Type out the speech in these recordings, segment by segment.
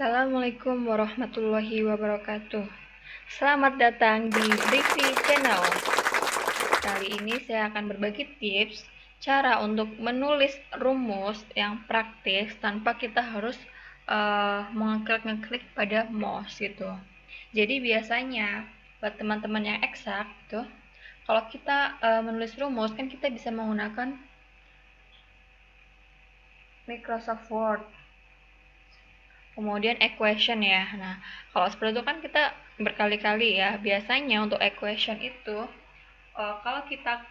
Assalamualaikum warahmatullahi wabarakatuh. Selamat datang di Briefy Channel. Kali ini saya akan berbagi tips cara untuk menulis rumus yang praktis tanpa kita harus mengeklik pada mouse gitu. Jadi biasanya buat teman-teman yang eksak tuh, kalau kita menulis rumus kan kita bisa menggunakan Microsoft Word, kemudian equation ya. Nah, kalau seperti itu kan kita berkali-kali ya. Biasanya untuk equation itu kalau kita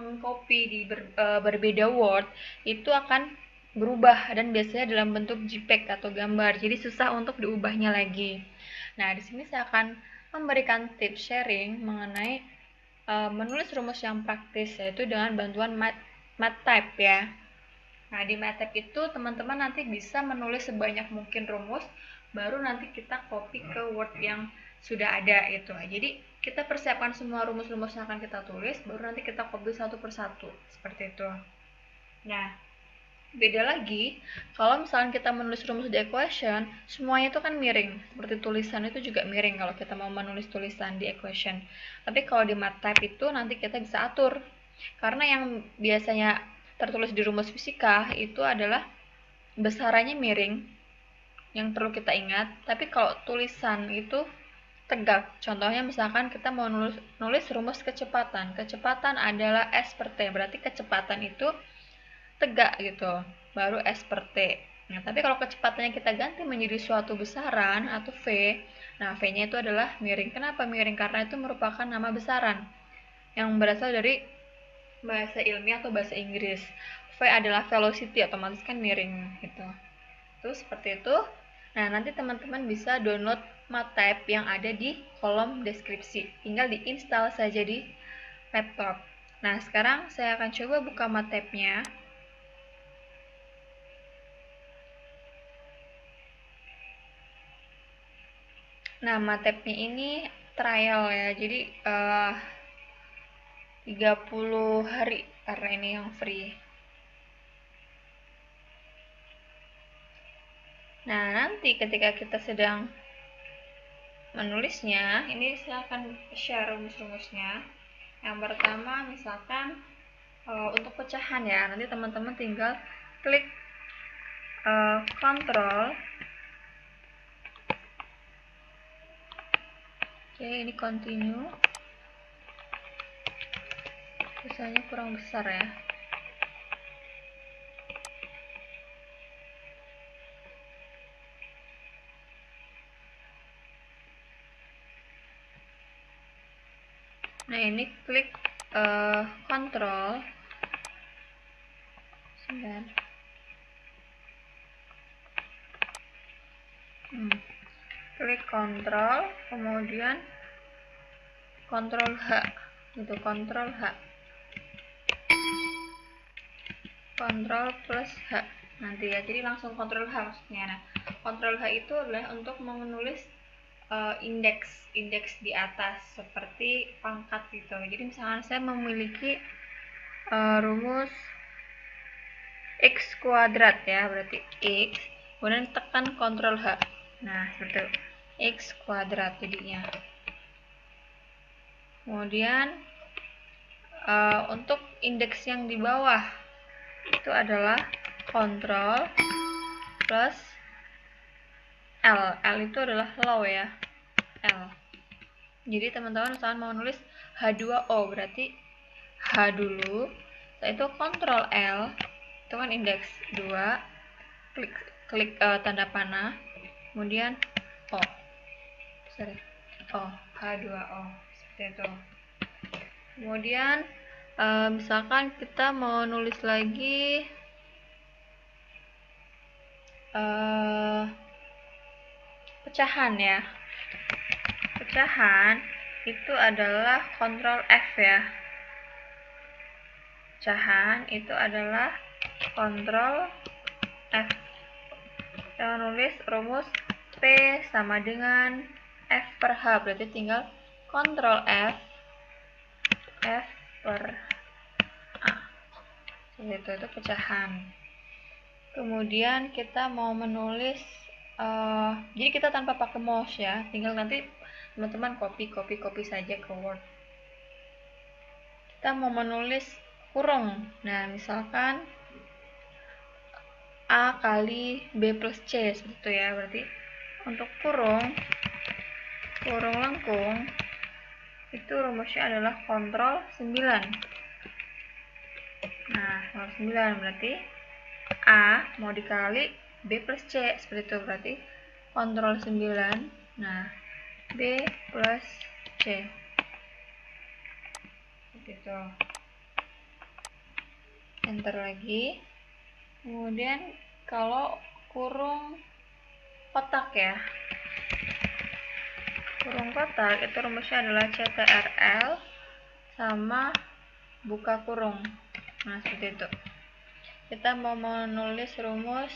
mengcopy di berbeda word itu akan berubah dan biasanya dalam bentuk JPEG atau gambar. Jadi susah untuk diubahnya lagi. Nah, di sini saya akan memberikan tips sharing mengenai menulis rumus yang praktis, yaitu dengan bantuan MathType ya. Nah, di MathType itu teman-teman nanti bisa menulis sebanyak mungkin rumus, baru nanti kita copy ke Word yang sudah ada itu. Jadi, kita persiapkan semua rumus-rumus yang akan kita tulis, baru nanti kita copy satu persatu, seperti itu. Nah, beda lagi, kalau misalnya kita menulis rumus di equation, semuanya itu kan miring. Seperti tulisan itu juga miring kalau kita mau menulis tulisan di equation. Tapi kalau di MathType itu nanti kita bisa atur. Karena yang biasanya tertulis di rumus fisika itu adalah besarannya miring, yang perlu kita ingat. Tapi kalau tulisan itu tegak. Contohnya misalkan kita mau nulis rumus kecepatan. Kecepatan adalah S/T, berarti kecepatan itu tegak gitu, baru S/T. Nah, tapi kalau kecepatannya kita ganti menjadi suatu besaran atau V, nah V-nya itu adalah miring. Kenapa miring? Karena itu merupakan nama besaran yang berasal dari bahasa ilmiah atau bahasa Inggris. V adalah velocity, otomatis kan miring gitu. Terus seperti itu. Nah, nanti teman-teman bisa download MathType yang ada di kolom deskripsi. Tinggal diinstal saja di laptop. Nah, sekarang saya akan coba buka MathType-nya. Nah, MathType-nya ini trial ya. Jadi 30 hari karena ini yang free. Nah, nanti ketika kita sedang menulisnya, ini saya akan share rumus-rumusnya. Yang pertama, misalkan untuk pecahan ya, nanti teman-teman tinggal klik kontrol. Oke, ini continue. Biasanya kurang besar ya. Nah, ini klik kontrol. Klik kontrol, kemudian kontrol H, itu kontrol H, kontrol plus H nanti ya. Jadi langsung kontrol H maksudnya. Nah, kontrol H itu adalah untuk menulis indeks di atas seperti pangkat gitu. Jadi misalkan saya memiliki rumus x kuadrat ya, berarti x, kemudian tekan kontrol H. Nah, seperti itu. X kuadrat jadinya. Kemudian untuk indeks yang di bawah itu adalah kontrol plus L. L itu adalah low ya. L. Jadi teman-teman misalkan mau nulis H2O, berarti H dulu, setelah itu kontrol L, itu kan indeks 2, klik tanda panah, kemudian O. H2O, seperti itu. Kemudian misalkan kita mau nulis lagi pecahan ya. Pecahan itu adalah kontrol F ya. Pecahan itu adalah kontrol F. Kita nulis rumus P sama dengan F per H, berarti tinggal kontrol F per A. Itu pecahan. Kemudian kita mau menulis jadi kita tanpa pakai mouse ya, tinggal nanti teman-teman copy saja ke Word. Kita mau menulis kurung, nah misalkan A kali B plus C, seperti itu ya. Berarti untuk kurung lengkung itu rumusnya adalah kontrol 9. Nah, kontrol 9 berarti A mau dikali B plus C, seperti itu. Berarti kontrol 9, nah B plus C, seperti itu. Enter lagi. Kemudian kalau kurung kotak ya, kurung kotak itu rumusnya adalah CTRL sama buka kurung. Nah, seperti itu. Kita mau menulis rumus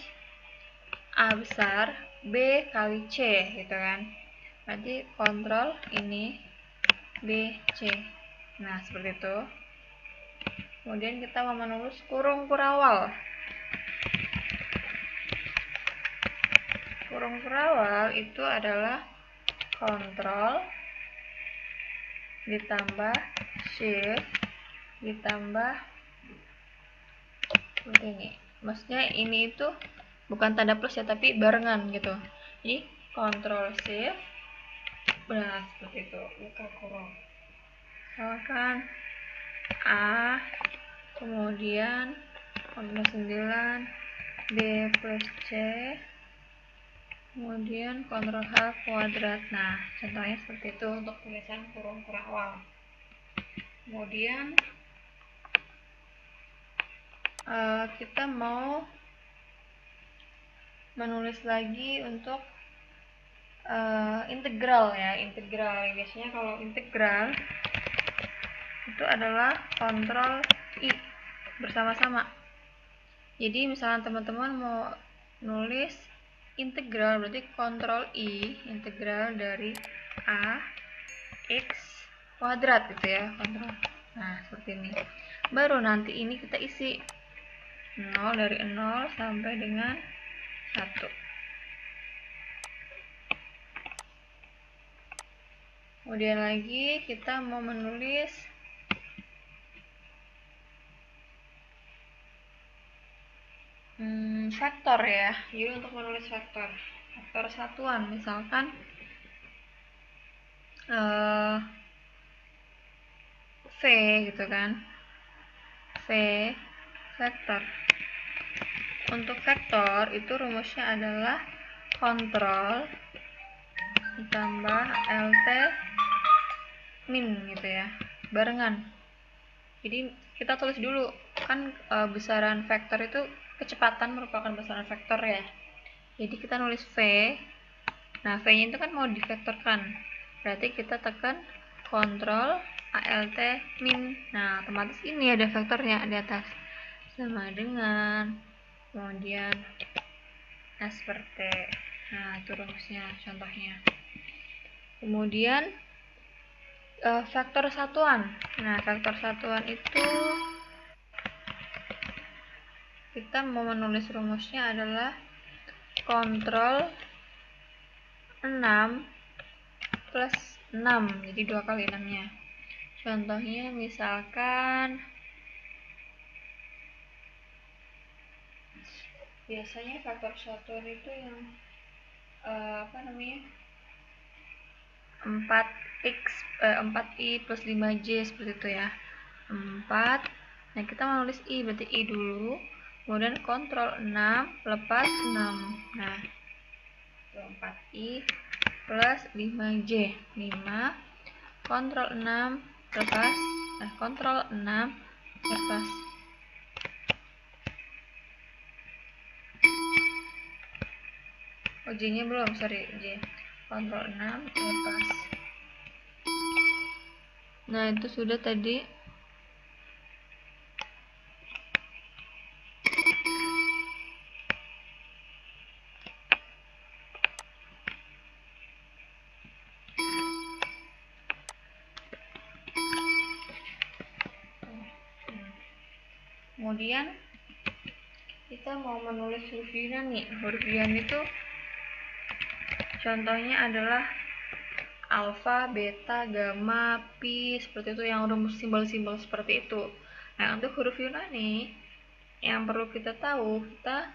A besar B kali C, gitu kan. Berarti kontrol ini B, C. Nah, seperti itu. Kemudian kita mau menulis kurung kurawal. Kurung kurawal itu adalah kontrol ditambah shift ditambah seperti ini. Maksudnya ini itu bukan tanda plus ya, tapi barengan gitu. Jadi kontrol shift, nah seperti itu, buka kurung. Misalkan A, kemudian kontrol 9 B plus C, kemudian kontrol H kuadrat. Nah, contohnya seperti itu untuk tulisan kurung kurawal. Kemudian kita mau menulis lagi untuk integral ya. Integral biasanya kalau integral itu adalah kontrol I bersama-sama. Jadi misalnya teman-teman mau nulis integral, berarti kontrol I, integral dari A X kuadrat gitu ya, kontrol. Nah, seperti ini. Baru nanti ini kita isi 0 dari 0 sampai dengan 1. Kemudian lagi kita mau menulis vektor ya. Jadi untuk menulis vektor satuan, misalkan V gitu kan, V vektor. Untuk vektor itu rumusnya adalah kontrol ditambah LT min gitu ya, barengan. Jadi kita tulis dulu kan besaran vektor itu kecepatan merupakan besaran vektor ya. Jadi kita nulis V. Nah, V-nya itu kan mau divektorkan. Berarti kita tekan kontrol ALT min. Nah, otomatis ini ada vektornya di atas. Sama dengan kemudian seperti nah, itu rumusnya contohnya. Kemudian vektor satuan. Nah, vektor satuan itu kita mau menulis rumusnya adalah kontrol 6 plus 6, jadi 2 kali 6 nya. Contohnya misalkan biasanya faktor satuan itu yang 4i plus 5j seperti itu ya. 4. Nah, kita menulis i, berarti i dulu. Kemudian kontrol 6 lepas 6. Nah, 4i plus 5j. 5 kontrol 6 lepas kontrol 6 lepas. J nya belum, sorry, J. Kontrol 6 lepas. Nah, itu sudah tadi. Kemudian kita mau menulis huruf Yunan nih. Huruf Yunan itu Contohnya adalah alfa, beta, gamma, pi, seperti itu, yang rumus simbol-simbol seperti itu. Nah, untuk huruf Yunani yang perlu kita tahu, kita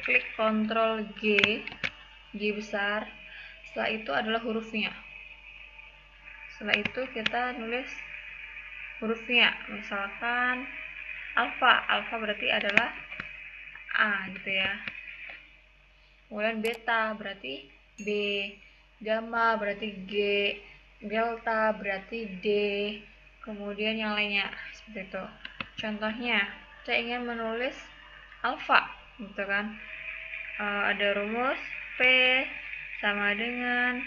klik Ctrl G besar. Setelah itu adalah hurufnya. Setelah itu kita nulis hurufnya, misalkan alfa berarti adalah A gitu ya. Kemudian beta berarti B, gamma berarti G, delta berarti D, kemudian yang lainnya seperti itu. Contohnya, saya ingin menulis alfa gitu kan. Ada rumus P sama dengan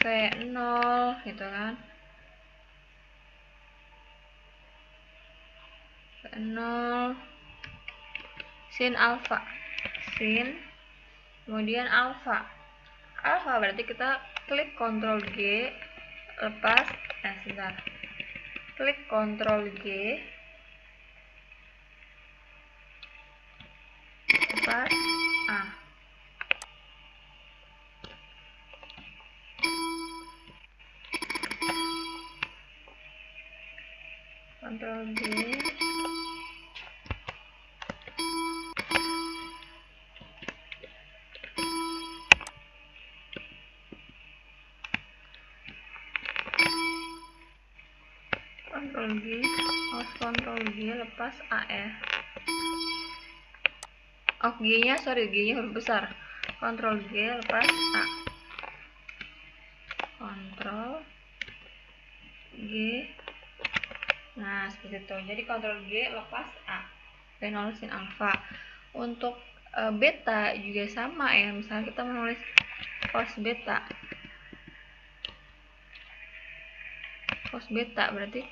V0 gitu kan. V0 sin alfa, sin, kemudian alfa berarti kita klik Ctrl G, lepas sebentar, klik Ctrl G, lepas A, Ctrl G, Ctrl G, lepas A ya. Oh, G-nya huruf besar. Ctrl G, lepas A. Ctrl G. Nah, seperti itu. Jadi Ctrl G, lepas A. Dan nulisin alfa. Untuk beta juga sama ya. Misalnya kita menulis cos beta. Cos beta berarti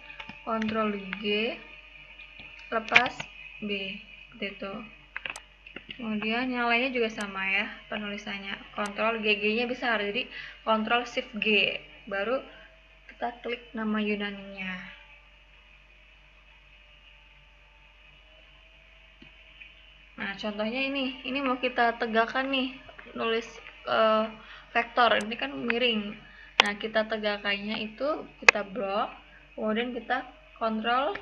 Ctrl G, lepas B. Seperti itu. Kemudian yang lainnya juga sama ya penulisannya. Ctrl GG-nya besar, jadi Ctrl Shift G, baru kita klik nama Yunaninya. Nah, contohnya ini mau kita tegakkan nih, nulis vektor, ini kan miring. Nah, kita tegakkannya itu kita blok, kemudian kita Ctrl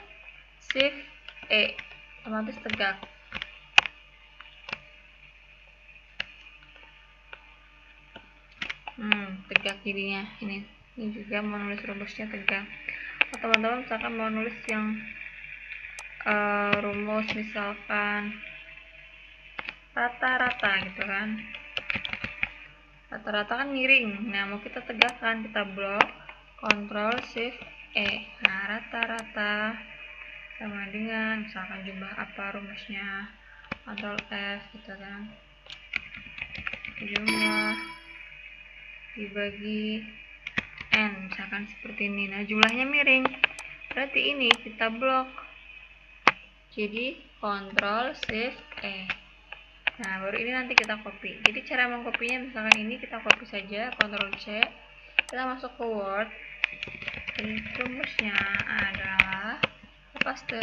Shift E, otomatis tegak. Tegak jadinya. Ini juga mau nulis rumusnya tegak. Teman-teman misalkan mau nulis yang rumus misalkan rata-rata gitu kan, rata-rata kan miring. Nah, mau kita tegakkan, kita blok Ctrl Shift E. Nah, rata-rata sama dengan misalkan jumlah apa rumusnya, Ctrl F gitu kan, jumlah dibagi N, misalkan seperti ini. Nah, jumlahnya miring, berarti ini kita blok, jadi Ctrl Shift E. Nah, baru ini nanti kita copy. Jadi cara mengkopinya, misalkan ini kita copy saja, Ctrl C, kita masuk ke Word, dan rumusnya adalah paste.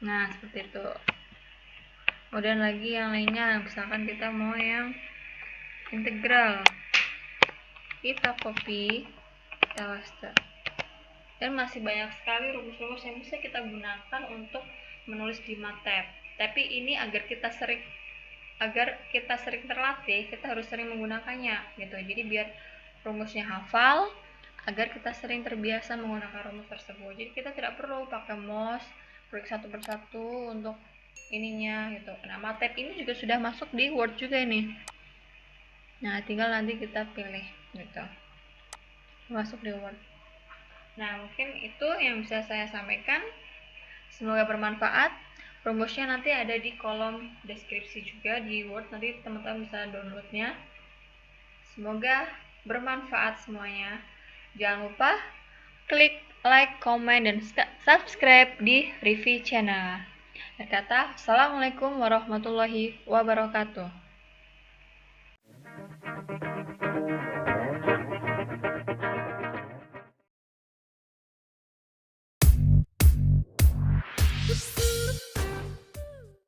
Nah, seperti itu. Kemudian lagi yang lainnya, misalkan kita mau yang integral, kita copy, kita paste. Dan masih banyak sekali rumus-rumus yang bisa kita gunakan untuk menulis di MATLAB. Tapi ini agar kita sering terlatih, kita harus sering menggunakannya gitu. Jadi biar rumusnya hafal, agar kita sering terbiasa menggunakan rumus tersebut. Jadi kita tidak perlu pakai mouse, klik satu persatu untuk ininya gitu. Nah, MATLAB ini juga sudah masuk di Word juga ini. Nah, tinggal nanti kita pilih gitu, masuk di Word. Nah, mungkin itu yang bisa saya sampaikan. Semoga bermanfaat. Rumusnya nanti ada di kolom deskripsi juga di Word, nanti teman-teman bisa downloadnya. Semoga bermanfaat semuanya. Jangan lupa klik like, comment, dan subscribe di Rivi Channel. Berkata, Assalamualaikum warahmatullahi wabarakatuh.